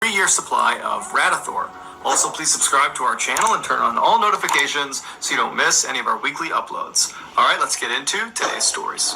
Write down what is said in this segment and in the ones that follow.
3-year supply of Radithor. Also, please subscribe to our channel and turn on all notifications so you don't miss any of our weekly uploads. All right, let's get into today's stories.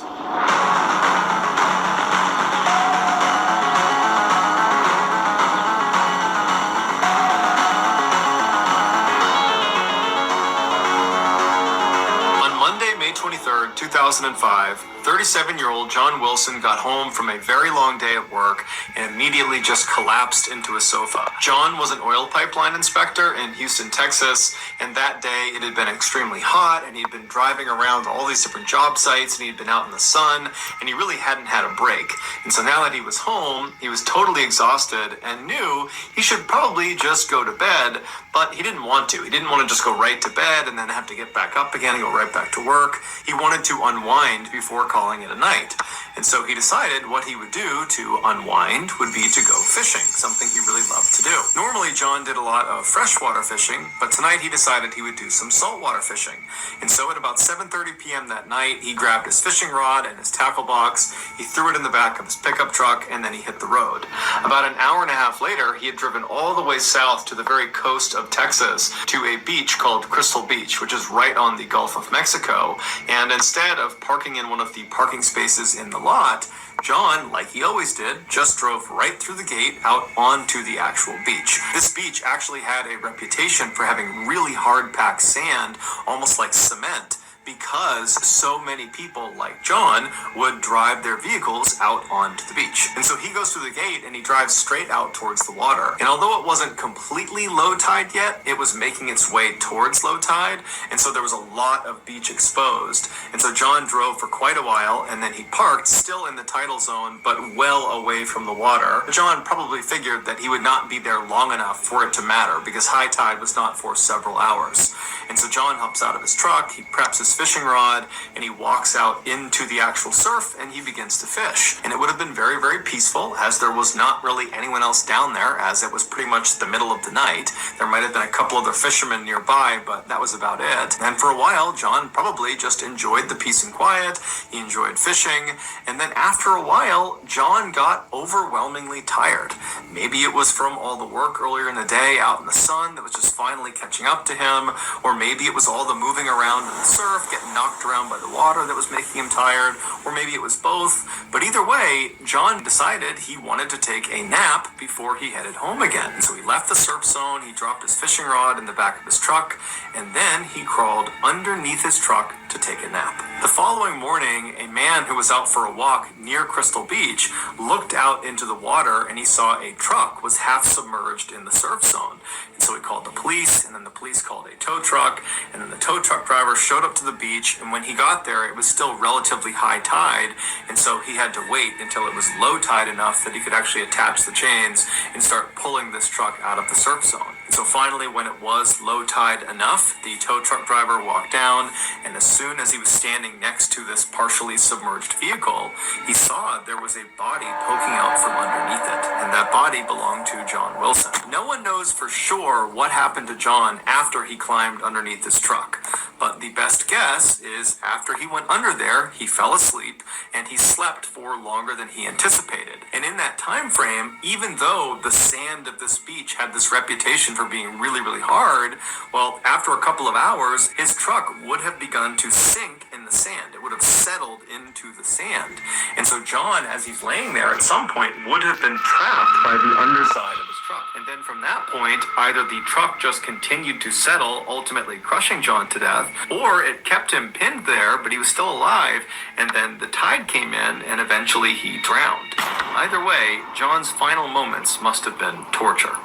On Monday, May 23rd, 2005, 37-year-old John Wilson got home from a very long day at work and immediately just collapsed into a sofa. John was an oil pipeline inspector in Houston, Texas, and that day it had been extremely hot, and he'd been driving around all these different job sites, and he'd been out in the sun, and he really hadn't had a break. And so now that he was home, he was totally exhausted and knew he should probably just go to bed, but he didn't want to. He didn't want to just go right to bed and then have to get back up again and go right back to work. He wanted to unwind before calling it a night. And so he decided what he would do to unwind would be to go fishing, something he really loved to do. Normally, John did a lot of freshwater fishing, but tonight he decided he would do some saltwater fishing. And so at about 7:30 p.m. that night, he grabbed his fishing rod and his tackle box, he threw it in the back of his pickup truck, and then he hit the road. About an hour and a half later, he had driven all the way south to the very coast of Texas to a beach called Crystal Beach, which is right on the Gulf of Mexico. And instead of parking in one of the parking spaces in the lot, John, like he always did, just drove right through the gate out onto the actual beach. This beach actually had a reputation for having really hard-packed sand, almost like cement, because so many people like John would drive their vehicles out onto the beach. And so he goes through the gate and he drives straight out towards the water. And although it wasn't completely low tide yet, it was making its way towards low tide. And so there was a lot of beach exposed. And so John drove for quite a while and then he parked still in the tidal zone, but well away from the water. John probably figured that he would not be there long enough for it to matter because high tide was not for several hours. And so John hops out of his truck, he preps his fishing rod, and he walks out into the actual surf and he begins to fish. And it would have been very, very peaceful as there was not really anyone else down there, as it was pretty much the middle of the night. There might have been a couple other fishermen nearby, but that was about it. And for a while, John probably just enjoyed the peace and quiet. He enjoyed fishing. And then after a while, John got overwhelmingly tired. Maybe it was from all the work earlier in the day out in the sun that was just finally catching up to him, or maybe it was all the moving around in the surf, getting knocked around by the water that was making him tired, or maybe it was both. But either way, John decided he wanted to take a nap before he headed home again. And so he left the surf zone, he dropped his fishing rod in the back of his truck, and then he crawled underneath his truck to take a nap. The following morning, a man who was out for a walk near Crystal Beach looked out into the water and he saw a truck was half submerged in the surf zone. And so he called the police, and then the police called a tow truck, and then the tow truck driver showed up to the beach, and when he got there, it was still relatively high tide, and so he had to wait until it was low tide enough that he could actually attach the chains and start pulling this truck out of the surf zone. And so finally, when it was low tide enough, the tow truck driver walked down, and as soon as he was standing next to this partially submerged vehicle, he saw there was a body poking out from underneath it, and that body belonged to John Wilson. No one knows for sure what happened to John after he climbed underneath this truck, but the best guess is after he went under there, he fell asleep, and he slept for longer than he anticipated. And in that time frame, even though the sand of this beach had this reputation for being really, really hard, well, after a couple of hours, his truck would have begun to sink in the sand. It would have settled into the sand. And so John, as he's laying there, at some point would have been trapped by the underside of his truck. And then from that point, either the truck just continued to settle, ultimately crushing John to death, or it kept him pinned there, but he was still alive, and then the tide came in, and eventually he drowned. Either way, John's final moments must have been torture.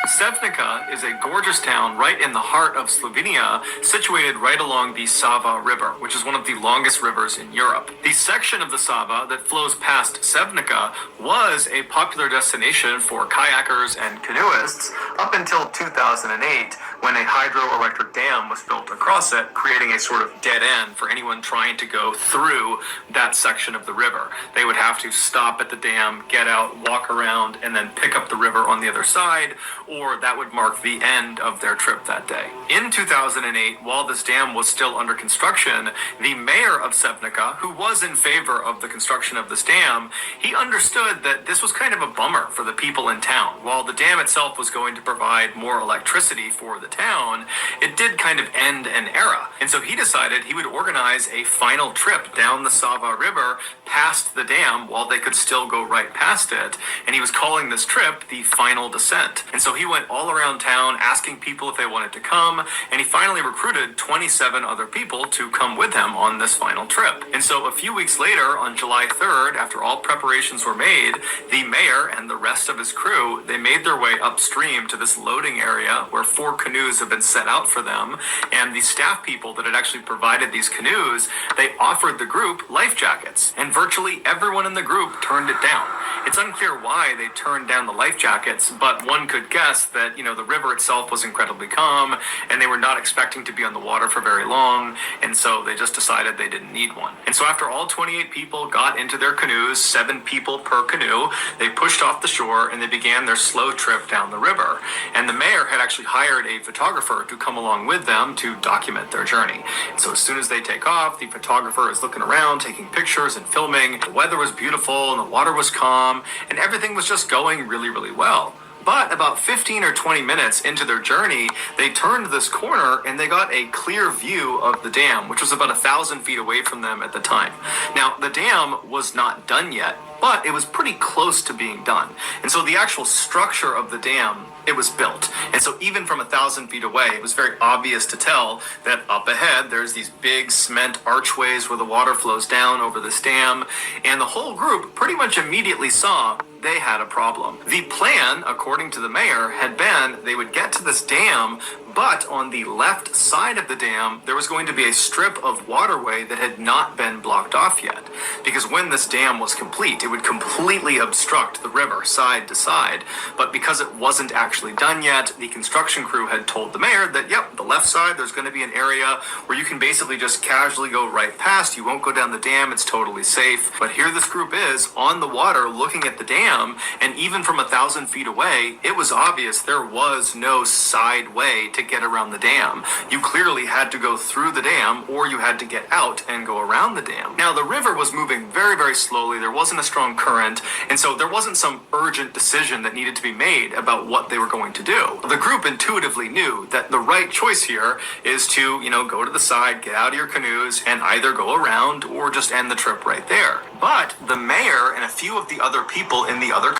Sevnica is a gorgeous town right in the heart of Slovenia, situated right along the Sava River, which is one of the longest rivers in Europe. The section of the Sava that flows past Sevnica was a popular destination for kayakers and canoeists up until 2008, when a hydroelectric dam was built across it, creating a sort of dead end for anyone trying to go through that section of the river. They would have to stop at the dam, get out, walk around, and then pick up the river on the other side, or therefore that would mark the end of their trip that day. In 2008, while this dam was still under construction, the mayor of Sevnica, who was in favor of the construction of this dam, he understood that this was kind of a bummer for the people in town. While the dam itself was going to provide more electricity for the town, it did kind of end an era. And so he decided he would organize a final trip down the Sava River past the dam while they could still go right past it. And he was calling this trip the Final Descent. And so he went all around town asking people if they wanted to come, and he finally recruited 27 other people to come with him on this final trip. And so a few weeks later, on July 3rd, after all preparations were made, the mayor and the rest of his crew, they made their way upstream to this loading area where 4 canoes have been set out for them. And the staff people that had actually provided these canoes, they offered the group life jackets. And virtually everyone in the group turned it down. It's unclear why they turned down the life jackets, but one could guess that, the river itself was incredibly calm, and they were not expecting to be on the water for very long, and so they just decided they didn't need one. And so after all 28 people got into their canoes, 7 people per canoe, they pushed off the shore and they began their slow trip down the river. And the mayor had actually hired a photographer to come along with them to document their journey. And so as soon as they take off, the photographer is looking around, taking pictures and filming. The weather was beautiful and the water was calm, and everything was just going really, really well. But about 15 or 20 minutes into their journey, they turned this corner and they got a clear view of the dam, which was about 1,000 feet away from them at the time. Now, the dam was not done yet, but it was pretty close to being done. And so the actual structure of the dam, it was built. And so even from 1,000 feet away, it was very obvious to tell that up ahead, there's these big cement archways where the water flows down over this dam. And the whole group pretty much immediately saw they had a problem. The plan, according to the mayor, had been they would get to this dam, but on the left side of the dam, there was going to be a strip of waterway that had not been blocked off yet. Because when this dam was complete, it would completely obstruct the river side to side. But because it wasn't actually done yet, the construction crew had told the mayor that, yep, the left side, there's going to be an area where you can basically just casually go right past. You won't go down the dam. It's totally safe. But here this group is on the water looking at the dam, and even from 1,000 feet away, it was obvious there was no side way to get around the dam. You clearly had to go through the dam, or you had to get out and go around the dam. Now, the river was moving very, very slowly. There wasn't a strong current, and so there wasn't some urgent decision that needed to be made about what they were going to do. The group intuitively knew that the right choice here is to, go to the side, get out of your canoes, and either go around or just end the trip right there. But the mayor and a few of the other people in the other